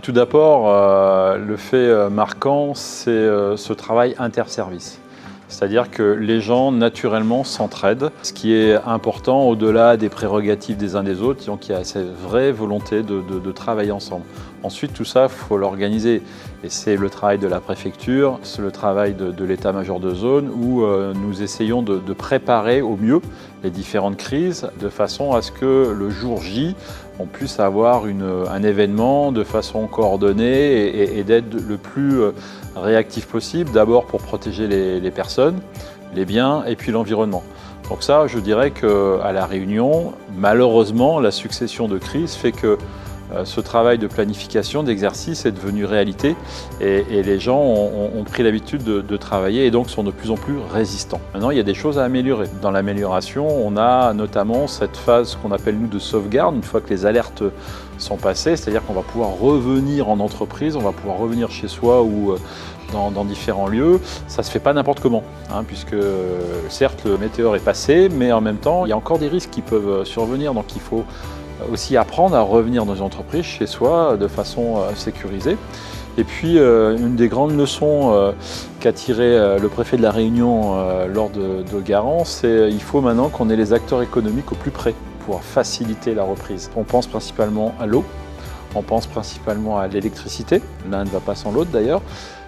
Tout d'abord, le fait marquant, c'est ce travail interservice. C'est-à-dire que les gens, naturellement, s'entraident, ce qui est important au-delà des prérogatives des uns des autres. Donc il y a cette vraie volonté de travailler ensemble. Ensuite, tout ça, il faut l'organiser. Et c'est le travail de la préfecture, c'est le travail de l'état-major de zone où nous essayons de préparer au mieux les différentes crises de façon à ce que le jour J, on puisse avoir un événement de façon coordonnée et d'être le plus réactif possible, d'abord pour protéger les personnes, les biens et puis l'environnement. Donc ça, je dirais qu'à La Réunion, malheureusement, la succession de crises fait que ce travail de planification, d'exercice est devenu réalité et les gens ont pris l'habitude de travailler et donc sont de plus en plus résistants. Maintenant, il y a des choses à améliorer. Dans l'amélioration, on a notamment cette phase qu'on appelle nous de sauvegarde, une fois que les alertes sont passées, c'est-à-dire qu'on va pouvoir revenir en entreprise, on va pouvoir revenir chez soi ou dans différents lieux. Ça ne se fait pas n'importe comment, puisque certes le météore est passé, mais en même temps, il y a encore des risques qui peuvent survenir, donc il faut aussi apprendre à revenir dans une entreprise chez soi de façon sécurisée. Et puis une des grandes leçons qu'a tiré le préfet de La Réunion lors de Garance, c'est qu'il faut maintenant qu'on ait les acteurs économiques au plus près pour faciliter la reprise. On pense principalement à l'eau, on pense principalement à l'électricité, l'un ne va pas sans l'autre d'ailleurs,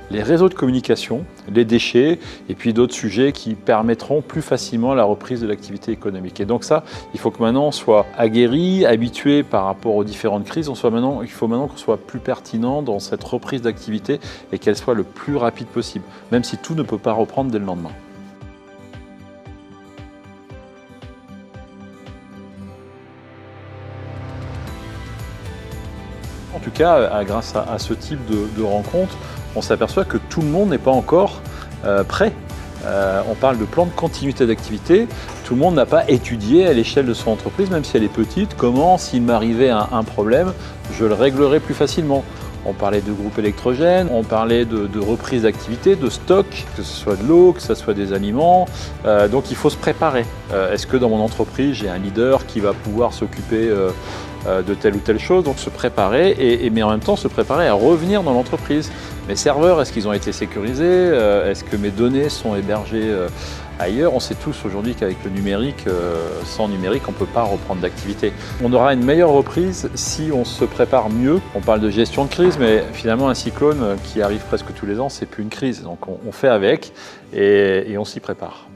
les réseaux de communication, les déchets et puis d'autres sujets qui permettront plus facilement la reprise de l'activité économique. Et donc ça, il faut que maintenant on soit aguerri, habitué par rapport aux différentes crises. Il faut maintenant qu'on soit plus pertinent dans cette reprise d'activité et qu'elle soit le plus rapide possible, même si tout ne peut pas reprendre dès le lendemain. En tout cas, grâce à ce type de rencontre, on s'aperçoit que tout le monde n'est pas encore prêt. On parle de plan de continuité d'activité. Tout le monde n'a pas étudié à l'échelle de son entreprise, même si elle est petite, comment, s'il m'arrivait un problème, je le réglerais plus facilement. On parlait de groupes électrogènes, on parlait de reprise d'activité, de stock, que ce soit de l'eau, que ce soit des aliments. Donc il faut se préparer. Est-ce que dans mon entreprise, j'ai un leader qui va pouvoir s'occuper de telle ou telle chose, donc se préparer, mais en même temps se préparer à revenir dans l'entreprise. Mes serveurs, est-ce qu'ils ont été sécurisés? Est-ce que mes données sont hébergées ailleurs? On sait tous aujourd'hui qu'avec le numérique, sans numérique, on ne peut pas reprendre d'activité. On aura une meilleure reprise si on se prépare mieux. On parle de gestion de crise, mais finalement un cyclone qui arrive presque tous les ans, c'est plus une crise. Donc on fait avec et on s'y prépare.